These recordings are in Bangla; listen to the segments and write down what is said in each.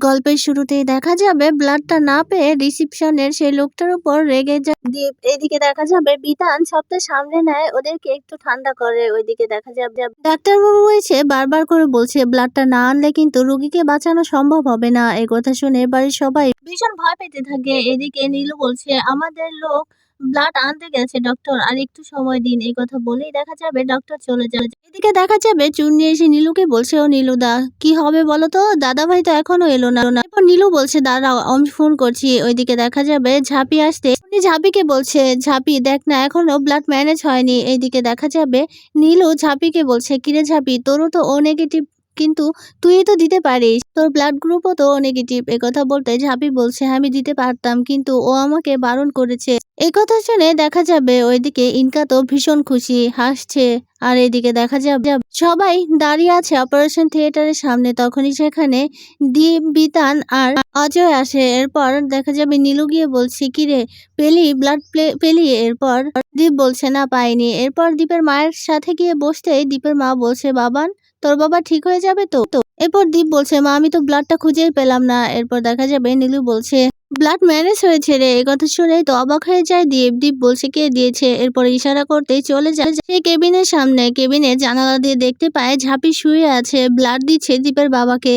গল্পের শুরুতেই দেখা যাবে ব্লাডটা না পেয়ে রিসিপশনের সেই লোকটার উপর রেগে যায় দীপ। এদিকে দেখা যাবে বিতান সবটা সামলে নেয়, ওদেরকে একটু ঠান্ডা করে। ওইদিকে দেখা যাবে ডাক্তারবাবু এসে বারবার করে বলছে ব্লাডটা না আনলে কিন্তু রোগীকে বাঁচানো সম্ভব হবে না। এই কথা শুনে বাড়ির সবাই ভীষণ ভয় পেতে থাকে। এদিকে নীলু বলছে আমাদের লোক ব্লাড আনতে গেছে ডক্টর, আর একটু সময় দিন। এই কথা বলেই দেখা যাবে ডক্টর চলে যাবে। এদিকে দেখা যাবে চুন্নি এসে নীলুকে বলছে, ও নীলুদা কি হবে বলো তো, দাদা ভাই তো এখনো এলো না। এরপর নীলু বলছে দাঁড়াও আমি ফোন করছি। ওইদিকে দেখা যাবে ঝাঁপি আসতে উনি ঝাঁপিকে বলছে, ঝাঁপি দেখ না এখনো ব্লাড ম্যানেজ হয়নি। এইদিকে দেখা যাবে নীলু ঝাঁপিকে বলছে, কিরে ঝাঁপি তোরও তো ও নেগেটিভ, কিন্তু তুই তো দিতে পারিস, তোর ব্লাড গ্রুপও তো ও নেগেটিভ। একথা বলতে ঝাঁপি বলছে হ্যাঁ আমি দিতে পারতাম, কিন্তু ও আমাকে বারণ করেছে। এই কথা শুনে দেখা যাবে ওইদিকে ইনকা তো ভীষণ খুশি, হাসছে। আর এদিকে দেখা যাবে সবাই দাঁড়িয়ে আছে অপারেশন থিয়েটারের সামনে। তখনই সেখানে দীপ, বিতান আর অজয় আসে। এরপর দেখা যাবে নীলু গিয়ে বলছে কিরে পেলি ব্লাড পেলি? এরপর দীপ বলছে না পাইনি। এরপর দীপের মায়ের সাথে গিয়ে বসতেই দীপের মা বলছে বাবান তোর বাবা ঠিক হয়ে যাবে তো? এরপর দীপ বলছে মা আমি তো ব্লাডটা খুঁজেই পেলাম না। এরপর দেখা যাবে নীলু বলছে ব্লাড ম্যানেজ হয়েছে রে। এই কথা শুনেই তো অবাক হয়ে যায় দীপ। দীপ বলছে কে দিয়েছে? এরপর ইশারা করতেই চলে যায় সেই কেবিনের সামনে। কেবিনে জানালা দিয়ে দেখতে পায় ঝাঁপি শুয়ে আছে, ব্লাড দিচ্ছে দীপের বাবাকে।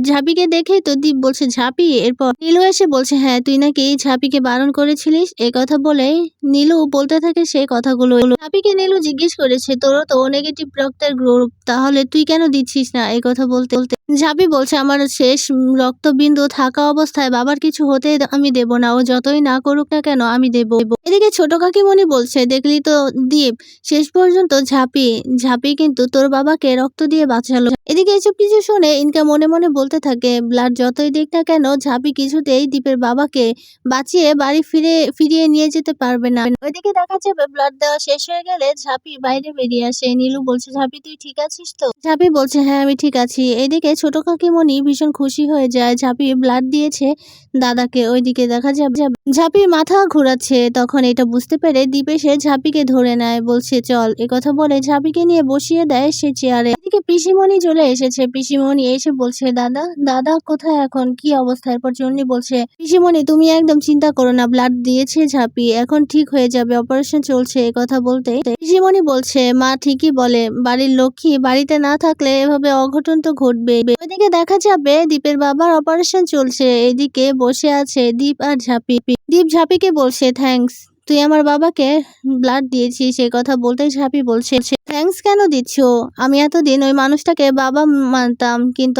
ঝাঁপিকে দেখেই তো দীপ বলছে ঝাঁপি। এরপর নীলু এসে বলছে হ্যাঁ তুই নাকি ঝাঁপিকে বারণ করেছিলিস। এই কথা বলেই নীলু বলতে থাকে সেই কথাগুলো। ঝাঁপিকে নীলু জিজ্ঞেস করেছে তোরও তো নেগেটিভ রক্তের গ্রুপ, তাহলে তুই কেন দিচ্ছিস না? এই কথা বলতে বলতে ঝাঁপি বলছে আমার শেষ রক্তবিন্দু থাকা অবস্থায় বাবার কিছু হতে আমি দেব না, ও যতই না করুক না কেন আমি দেব। এদিকে ছোট কাকিমণি বলছে দেখলি তো দীপ, শেষ পর্যন্ত ঝাঁপি কিন্তু তোর বাবাকে রক্ত দিয়ে বাঁচালো। এদিকে এসব কিছু শুনে ইনকা মনে মনে বলতে থাকে ব্লাড যতই দিক না কেন ঝাঁপি কিছুতেই দীপের বাবাকে বাঁচিয়ে বাড়ি ফিরিয়ে নিয়ে যেতে পারবে না। ওইদিকে দেখা যাবে ব্লাড দেওয়া শেষ হয়ে গেলে ঝাঁপি বাইরে বেরিয়ে আসে। নীলু বলছে ঝাঁপি তুই ঠিক আছিস তো? ঝাঁপি বলছে হ্যাঁ আমি ঠিক আছি। এদিকে ছোট কাকিমণি ভীষণ খুশি হয়ে যায়, ঝাঁপি ব্লাড দিয়েছে দাদাকে। ওইদিকে দেখা যাবে ঝাঁপির মাথা ঘোরাচ্ছে। তখন এটা বুঝতে পেরে দীপ এসে ঝাঁপিকে ধরে নেয়, বলছে চল। একথা বলে ঝাঁপিকে নিয়ে বসিয়ে দেয় সে চেয়ারে। এদিকে পিসিমণি চলে এসেছে। পিসিমণি এসে বলছে দাদা দাদা কোথায়, এখন কি অবস্থা? এরপর চন্নি বলছে পিসিমণি তুমি একদম চিন্তা করো না, ব্লাড দিয়েছে ঝাঁপি, এখন ঠিক হয়ে যাবে, অপারেশন চলছে। কথা বলতে পিসিমণি বলছে মা ঠিকই বলে, বাড়ির লক্ষ্মী বাড়িতে না থাকলে এভাবে অঘটন তো ঘটবে। ওইদিকে দেখা যাবে দীপের বাবার অপারেশন চলছে। এদিকে বসে আছে দীপ আর ঝাঁপি। দীপ ঝাঁপিকে বলছে থ্যাঙ্কস, তুই আমার বাবাকে ব্লাড দিয়েছিস। এই কথা বলতে ঝাঁপি বলছে থ্যাঙ্কস কেন দিচ্ছ? আমি এতদিন ওই মানুষটাকে বাবা মানতাম, কিন্তু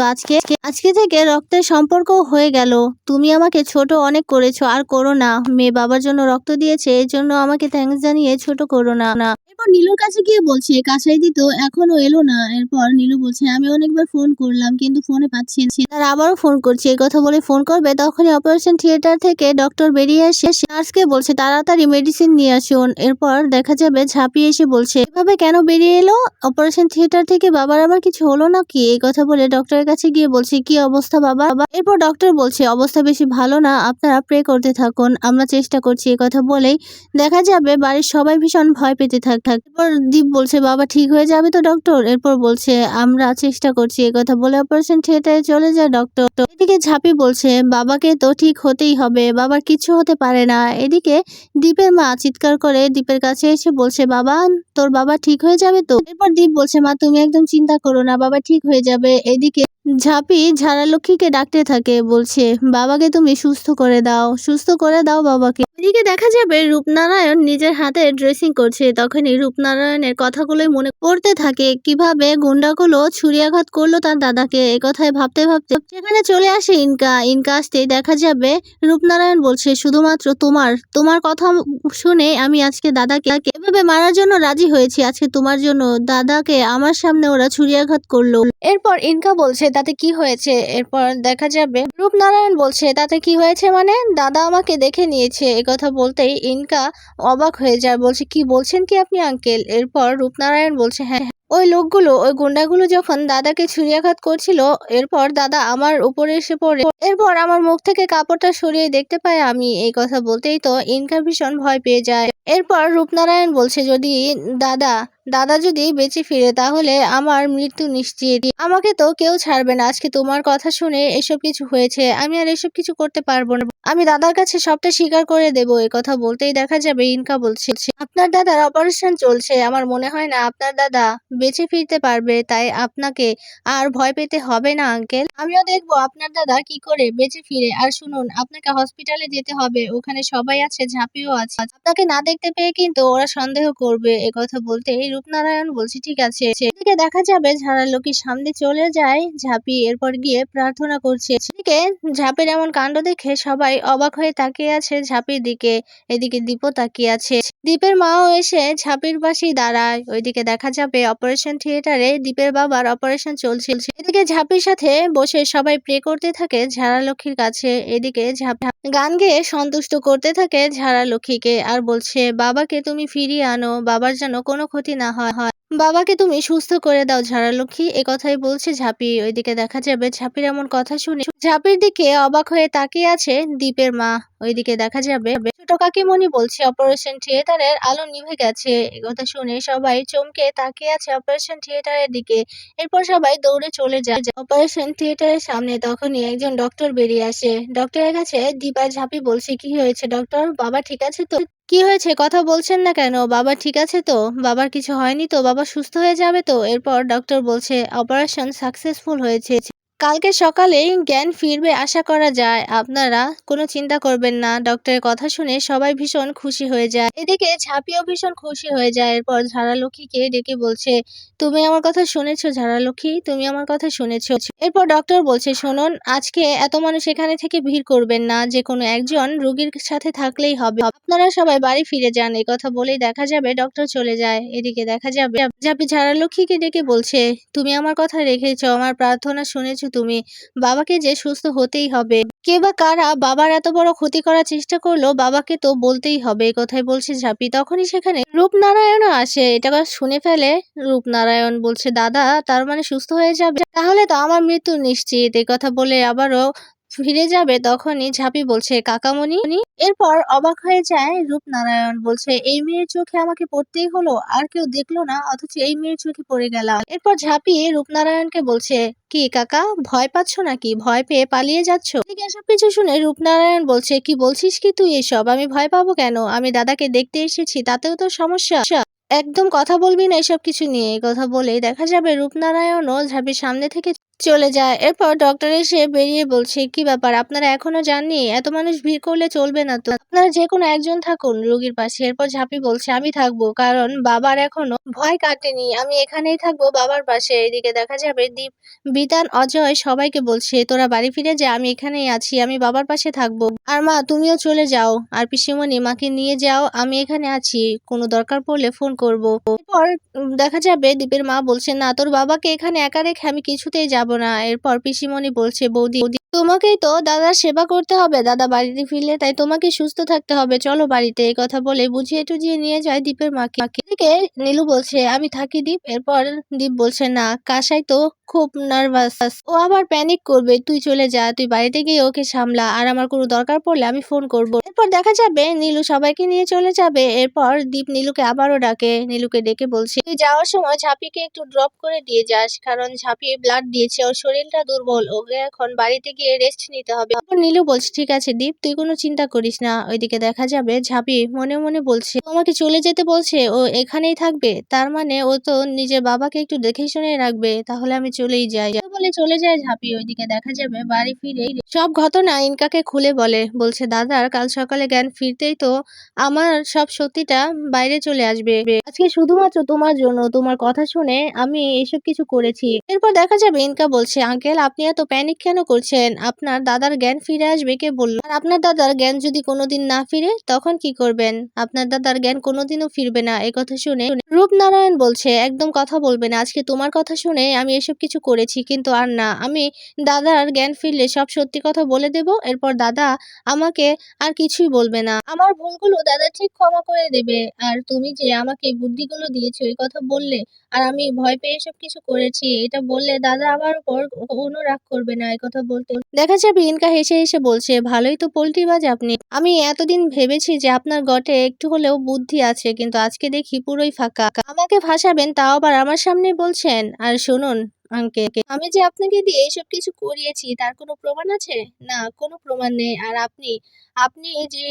আজকে থেকে রক্তের সম্পর্ক হয়ে গেল। তুমি আমাকে ছোট অনেক করেছো, আর করো না। মেয়ে বাবার জন্য রক্ত দিয়েছে, এর জন্য আমাকে থ্যাঙ্কস জানিয়ে ছোট করো না। এরপর নীলুর কাছে গিয়ে বলছে কাছাই দিত এখনো এলো না। এরপর নীলু বলছে আমি অনেকবার ফোন করলাম কিন্তু ফোনে পাচ্ছি না, তার আবারও ফোন করছি। এই কথা বলে ফোন করবে তখনই অপারেশন থিয়েটার থেকে ডক্টর বেরিয়ে এসে নার্সকে বলছে তাড়াতাড়ি মেডিসিন নিয়ে আসুন। এরপর দেখা যাবে ঝাঁপিয়ে এসে বলছে এভাবে কেন বেরিয়ে এলো অপারেশন থিয়েটার থেকে, বাবার আবার কিছু হলো নাকি? এই কথা বলে ডক্টরের কাছে গিয়ে বলছে কি অবস্থা বাবা? এরপর ডক্টর বলছে অবস্থা বেশি ভালো না, আপনারা প্রে করতে থাকুন, আমরা চেষ্টা করছি। এই কথা বলেই দেখা যাবে বাড়ির সবাই ভীষণ ভয় পেতে থাকে। এরপর দীপ বলছে বাবা ঠিক হয়ে যাবে তো ডক্টর? এরপর বলছে আমরা চেষ্টা করছি। এই কথা বলে অপারেশন থিয়েটারে চলে যায় ডক্টর। এদিকে ঝাঁপি বলছে বাবাকে তো ঠিক হতেই হবে, বাবার কিছু হতে পারে না। এদিকে দীপের মা চিৎকার করে দীপের কাছে এসে বলছে বাবা তোর বাবা ঠিক হয়ে যাবে তো? এরপর দীপ বলছে মা তুমি একদম চিন্তা করো না, বাবা ঠিক হয়ে যাবে। এদিকে ঝাঁপি ঝাড়ালক্ষ্মীকে ডাকতে থাকে, বলছে বাবাকে তুমি সুস্থ করে দাও বাবাকে। এদিকে দেখা যাবে রূপনারায়ণ নিজের হাতে ড্রেসিং করছে। তখনই রূপনারায়ণের কথাগুলোই মনে পড়তে থাকে, কিভাবে গুন্ডাগুলো ছুরিয়াঘাত করলো তার দাদাকে। একথায় ভাবতে ভাবতে সেখানে চলে আসে ইনকা আসতেই দেখা যাবে রূপনারায়ণ বলছে শুধুমাত্র তোমার কথা শুনে আমি আজকে দাদাকে এভাবে মারার জন্য রাজি হয়েছি, আজকে তোমার জন্য দাদাকে আমার সামনে ওরা ছুরিয়াঘাত করলো। এরপর ইনকা বলছে তাতে কি হয়েছে? এরপর দেখা যাবে রূপনারায়ণ বলছে তাতে কি হয়েছে মানে দাদা আমাকে দেখে নিয়েছে। কথা বলতেই ইনকা অবাক হয়ে যায়, বলছে কি বলছেন কি আপনি আঙ্কেল? এরপর রূপনারায়ণ বলছে হ্যাঁ ওই লোকগুলো, ওই গুন্ডাগুলো যখন দাদাকে ছুরিয়াঘাত করছিল, এরপর দাদা আমার উপরে এসে পড়ে। এরপর আমার মুখ থেকে কাপড়টা সরিয়ে দেখতে পাই আমি। এই কথা বলতেই তো ইনকা ভীষণ ভয় পেয়ে যায়। এরপর রূপনারায়ণ বলছে, যদি দাদা দাদা যদি বেঁচে ফিরে তাহলে আমার মৃত্যু নিশ্চিত। আমাকে তো কেউ ছাড়বে না। আজকে তোমার কথা শুনে এসব কিছু হয়েছে, আমি আর এসব কিছু করতে পারবো না। আমি দাদার কাছে সবটা স্বীকার করে দেবো। এই কথা বলতেই দেখা যাবে ইনকা বলছে, আপনার দাদার অপারেশন চলছে, আমার মনে হয় না আপনার দাদা বেঁচে ফিরতে পারবে, তাই আপনাকে আর ভয় পেতে হবে না আঙ্কেল। আমিও দেখবো আপনার দাদা কি করে বেঁচে ফিরে। আর শুনুন, আপনাকে হসপিটালে যেতে হবে, ওখানে সবাই আছে, ঝাঁপিও আছে। আপনাকে না দেখতে পেয়ে কিন্তু ওরা সন্দেহ করবে। একথা বলতেই রূপনারায়ণ বলছে, ঠিক আছে। এদিকে দেখা যাবে ঝাড়ালোকির সামনে চলে যায় ঝাঁপি, এরপর গিয়ে প্রার্থনা করছে। এদিকে ঝাঁপির এমন কাণ্ড দেখে সবাই অবাক হয়ে তাকিয়ে আছে ঝাঁপির দিকে। এদিকে দীপও তাকিয়ে আছে। দীপের মাও এসে ঝাঁপির পাশেই দাঁড়ায়। ওইদিকে দেখা যাবে অপারেশন থিয়েটারে দীপের বাবার অপারেশন চলছিল। এদিকে ঝাঁপির সাথে বসে সবাই প্রে করতে থাকে ঝাড়ালক্ষ্মীর কাছে। এদিকে ঝাঁপি গান গেয়ে সন্তুষ্ট করতে থাকে ঝাড়ালক্ষ্মীকে, আর বলছে, বাবাকে তুমি ফিরিয়ে আনো, বাবার যেন কোনো ক্ষতি না হয়। বাবাকে তুমি সুস্থ করে দাও ঝাড়ালক্ষ্মী। একথাই বলছে ঝাঁপি। ওইদিকে দেখা যাবে ঝাঁপির এমন কথা শুনে ঝাঁপির দিকে অবাক হয়ে তাকিয়ে আছে দীপের মা। ওইদিকে দেখা যাবে ছোট কাকিমণি বলছে, অপারেশন থিয়েটারের আলো নিভে গেছে। একথা শুনে সবাই চমকে তাকিয়ে আছে অপারেশন থিয়েটারের দিকে। এরপর সবাই দৌড়ে চলে যায় অপারেশন থিয়েটারের সামনে। তখনই একজন ডক্টর বেরিয়ে আসে। ডক্টরের কাছে দীপ আর ঝাঁপি বলছে, কি হয়েছে ডক্টর? বাবা ঠিক আছে তো? কি হয়েছে, কথা বলছেন না কেন? বাবা ঠিক আছে তো? বাবার কিছু হয়নি তো? বাবা সুস্থ হয়ে যাবে তো? এরপর ডক্টর বলছে, অপারেশন সাকসেসফুল হয়েছে, কালকে সকালেই জ্ঞান ফিরবে আশা করা যায়। আপনারা কোনো চিন্তা করবেন না। ডক্টরের কথা শুনে সবাই ভীষণ খুশি হয়ে যায়। এদিকে ঝাঁপিও ভীষণ খুশি হয়ে যায়। এরপর ঝাড়ালক্ষ্মীকে ডেকে বলছে, তুমি আমার কথা শুনেছো ঝাড়ালক্ষ্মী? তুমি আমার কথা শুনেছো? এরপর ডক্টর বলছে, শুনুন, আজকে এত মানুষ এখানে থেকে ভিড় করবেন না, যে কোনো একজন রোগীর সাথে থাকলেই হবে। আপনারা সবাই বাড়ি ফিরে যান। এই কথা বলেই দেখা যাবে ডক্টর চলে যায়। এদিকে দেখা যাবে ঝাঁপি ঝাড়ালক্ষ্মীকে ডেকে বলছে, তুমি আমার কথা রেখেছো, আমার প্রার্থনা শুনেছো তুমি। বাবাকে যে সুস্থ হতেই হবে। কে বা কারা বাবার এত বড় ক্ষতি করার চেষ্টা করলো, বাবাকে তো বলতেই হবে। এই কথাই বলছে ঝাঁপি। তখনই সেখানে রূপনারায়ণও আসে। এটা শুনে ফেলে রূপনারায়ণ বলছে, দাদা তার মানে সুস্থ হয়ে যাবে? তাহলে তো আমার মৃত্যু নিশ্চিত। এই কথা বলে আবারও ফিরে যাবে। তখনই ঝাঁপি বলছে, কাকামণি। এরপর অবাক হয়ে যায় রূপনারায়ণ, বলছে, এই মেয়ের চোখে আমাকে পড়তেই হলো, আর কেউ দেখলো না, অথচ এই মেয়ের চোখে পড়ে গেলাম। এরপর ঝাঁপি রূপনারায়ণকে বলছে, কি কাকা, ভয় পাচ্ছ নাকি? ভয় পেয়ে পালিয়ে যাচ্ছ? এদিকে এসব কিছু শুনে রূপনারায়ণ বলছে, কি বলছিস কি তুই এসব? আমি ভয় পাবো কেন? আমি দাদাকে দেখতে এসেছি, তাতেও তো সমস্যা। একদম কথা বলবি না এসব কিছু নিয়ে। এই কথা বলেই দেখা যাবে রূপনারায়ণও ঝাঁপির সামনে থেকে চলে যায়। এরপর ডক্টর এসে বেরিয়ে বলছে, কি ব্যাপার, আপনারা এখনো যাননি? এত মানুষ ভিড় করলে চলবে না তো, আপনারা যে কোনো একজন থাকুন রোগীর পাশে। এরপর ঝাঁপি বলছে, আমি থাকবো, কারণ বাবার এখনো ভয় কাটেনি, আমি এখানেই থাকবো বাবার পাশে। এদিকে দেখা যাবে দীপ, বিতান, অজয় সবাইকে বলছে, তোরা বাড়ি ফিরে যা, আমি এখানেই আছি, আমি বাবার পাশে থাকবো। আর মা, তুমিও চলে যাও, আর পিসিমণি, মাকে নিয়ে যাও, আমি এখানে আছি, কোনো দরকার পড়লে ফোন করবো। এরপর দেখা যাবে দীপের মা বলছে, না, তোর বাবাকে এখানে একা রেখে আমি কিছুতেই যাব না। এরপর পিসিমণি বলছে, বৌদি, তোমাকেই তো দাদার সেবা করতে হবে দাদা বাড়িতে ফিরলে, তাই তোমাকে সুস্থ থাকতে হবে, চলো বাড়িতে। এই কথা বলে বুঝিয়ে টুঝিয়ে নিয়ে যায় দীপের মাকে। এদিকে নীলু বলছে, আমি থাকি দীপ। এরপর দীপ বলছে, না, কাসাই তো খুব নার্ভাস, ও আবার প্যানিক করবে, তুই চলে যা, তুই বাড়িতে গিয়ে ওকে সামলা, আর আমার কোনো দরকার পড়লে আমি ফোন করবো। এরপর দেখা যাবে নীলু সবাইকে নিয়ে চলে যাবে। এরপর দীপ নীলুকে আবারও ডাকে। নীলুকে ডেকে বলছে, তুই যাওয়ার সময় ঝাঁপিকে একটু ড্রপ করে দিয়ে যাস, কারণ ঝাঁপি ব্লাড দিয়েছে, ওর শরীরটা দুর্বল, ওকে এখন বাড়িতে গিয়ে রেস্ট নিতে হবে। তারপর নীলু বলছে, ঠিক আছে দীপ, তুই কোনো চিন্তা করিস না। ওইদিকে দেখা যাবে ঝাঁপি মনে মনে বলছে, তোমাকে চলে যেতে বলছে, ও এখানেই থাকবে, তার মানে ও তো নিজের বাবাকে একটু দেখে শুনে রাখবে, তাহলে আমি চলেই যাই। বলে চলে যায় ঝাঁপি। ওইদিকে দেখা যাবে বাড়ি ফিরে সব ঘটনা ইনকাকে খুলে বলে। বলছে, দাদার কাল সকালে জ্ঞান ফিরতেই তো আমার সব সত্যিটা বাইরে চলে আসবে। আজকে শুধুমাত্র তোমার জন্য, তোমার কথা শুনে আমি এসব কিছু করেছি। এরপর দেখা যাবে ইনকা বলছে, আঙ্কেল আপনি এত প্যানিক কেন করছেন? আপনার দাদার জ্ঞান ফিরে আসবে কে বলল? আর আপনার দাদার জ্ঞান যদি কোনোদিন না ফিরে তখন কি করবেন? আপনার দাদার জ্ঞান কোনোদিনও ফিরবে না। একথা শুনে রূপনারায়ণ বলছে, একদম কথা বলবে না। আজকে তোমার কথা শুনে আমি এসব কিছু করেছি, কিন্তু আর না। আমি দাদার জ্ঞান ফিরলে সব সত্যি কথা বলে দেব। এরপর দাদা আমাকে আর কিছুই বলবে না। আমার ভুলগুলো দাদা ঠিক ক্ষমা করে দেবে। আর তুমি যে আমাকে বুদ্ধিগুলো দিয়েছো এই কথা বললে, আর আমি ভয় পেয়ে এসব কিছু করেছি এটা বললে দাদা আমার উপর কোনো রাগ করবে না। একথা বলতে দেখা যাবে ইনকা হেসে হেসে বলছে, ভালোই তো পোল্টিবাজ আপনি। আমি এতদিন ভেবেছি যে আপনার গটে একটু হলেও বুদ্ধি আছে, কিন্তু আজকে দেখি পুরোই ফাঁকা। আমাকে ফাঁসাবেন, তাও আবার আমার সামনে বলছেন? আর শুনুন আঙ্কেল, আমি যে আপনাকে দিয়ে এসব কিছু করিয়েছি তার কোনো প্রমাণ আছে? না, কোনো প্রমাণ নেই। আর আপনি আপনি এই যে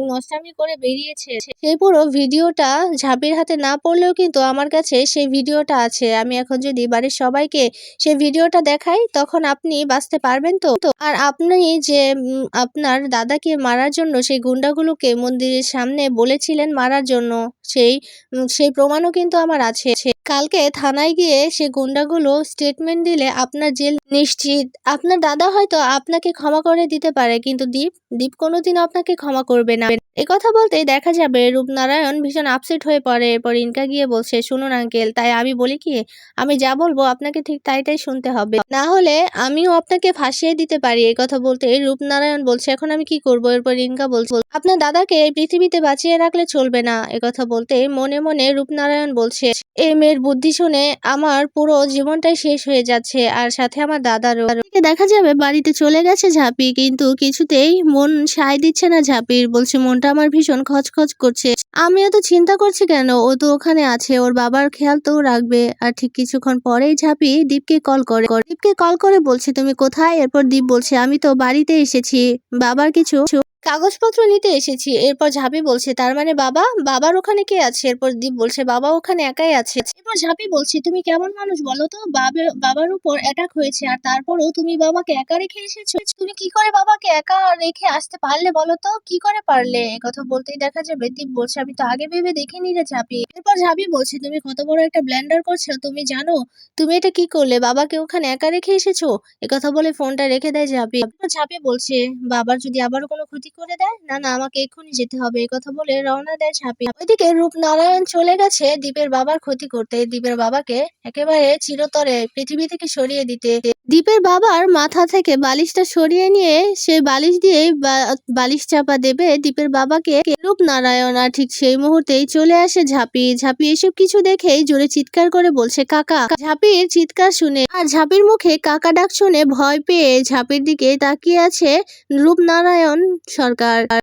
নষ্টামি করে বেরিয়েছে সেই পুরো ভিডিওটা ঝাঁপির হাতে না পড়লেও কিন্তু আমার কাছে সেই ভিডিওটা আছে। আমি এখন যদি বাড়ির সবাইকে সেই ভিডিওটা দেখাই তখন আপনি বাঁচতে পারবেন তো? আর আপনি যে আপনার দাদাকে মারার জন্য সেই গুন্ডাগুলোকে মন্দিরের সামনে বলেছিলেন মারার জন্য, সেই প্রমাণও কিন্তু আমার আছে। কালকে থানায় গিয়ে সে গুন্ডাগুলো স্টেটমেন্ট দিলে আপনার জেল নিশ্চিত। আপনার দাদা হয়তো আপনাকে ক্ষমা করে দিতে পারে, কিন্তু দীপ কোনোদিনও আপনাকে ক্ষমা করবে না। একথা বলতেই দেখা যাবে রূপনারায়ণ ভীষণ আপসেট হয়ে পড়ে। এরপর ইনকা গিয়ে বলছে, শুনুন আঙ্কেল, তাই আমি বলি কি, আমি যা বলবো আপনাকে ঠিক তাই শুনতে হবে, না হলে আমিও আপনাকে ফাঁসিয়ে দিতে পারি। এই কথা বলতে রূপনারায়ণ বলছে, এখন আমি কি করব? এরপর ইনকা বলছে, আপনার দাদাকে এই পৃথিবীতে বাঁচিয়ে রাখলে চলবে না। একথা বলতে মনে মনে রূপনারায়ণ বলছে, এই মেয়ের বুদ্ধি শুনে আমার পুরো জীবনটাই শেষ হয়ে যাচ্ছে, আর সাথে আমার দাদারও। দেখা যাবে বাড়িতে চলে গেছে ঝাঁপি, কিন্তু কিছুতেই মন সায় দিচ্ছে না ঝাঁপির। বলছে, মনটা আমার ভীষণ খচখচ করছে। আমি এত চিন্তা করছি কেন? ও তো ওখানে আছে, ওর বাবার খেয়াল তো রাখবে। আর ঠিক কিছুক্ষণ পরেই ঝাঁপি দীপকে কল করে বলছে, তুমি কোথায়? এরপর দীপ বলছে, আমি তো বাড়িতে এসেছি, বাবার কিছু কাগজপত্র নিতে এসেছি। এরপর ঝাঁপি বলছে, তার মানে বাবার ওখানে কে আছে? এরপর দীপ বলছে, বাবা ওখানে একাই আছে। এরপর ঝাঁপি বলছে, তুমি কেমন মানুষ বলো তো? বাবার উপর অ্যাটাক হয়েছে আর তারপরও তুমি বাবাকে একা রেখে এসেছো। তুমি কি করে বাবাকে একা রেখে আসতে পারলে বলো তো? কি করে পারলে? একথা বলতেই দেখা যাবে দীপ বলছে, আমি তো আগে ভেবে দেখিনি রে ঝাঁপি। এরপর ঝাঁপি বলছে, তুমি কত বড় একটা ব্ল্যান্ডার করছো, তুমি জানো? তুমি এটা কি করলে? বাবাকে ওখানে একা রেখে এসেছো। একথা বলে ফোনটা রেখে দেয় ঝাঁপি। এরপর ঝাঁপি বলছে, বাবার যদি আবারও কোনো ক্ষতি করে দেয়, না আমাকে এক্ষুনি যেতে হবে। এই কথা বলে রওনা দেয় ঝাঁপি। ওইদিকে রূপনারায়ণ চলে গেছে দীপের বাবার ক্ষতি করতে, দীপের বাবাকে একেবারে চিরতরে পৃথিবী থেকে সরিয়ে দিতে। দীপের বাবার মাথা থেকে বালিশটা সরিয়ে নিয়ে সে বালিশ দিয়ে বালিশ চাপা দেবে দীপের বাবাকে রূপনারায়ণ। আর ঠিক সেই মুহূর্তেই চলে আসে ঝাঁপি। ঝাঁপি এসব কিছু দেখেই জোরে চিৎকার করে বলছে, কাকা। ঝাঁপির চিৎকার শুনে আর ঝাঁপির মুখে কাকা ডাক শুনে ভয় পেয়ে ঝাঁপির দিকে তাকিয়ে আছে রূপনারায়ণ সরকার।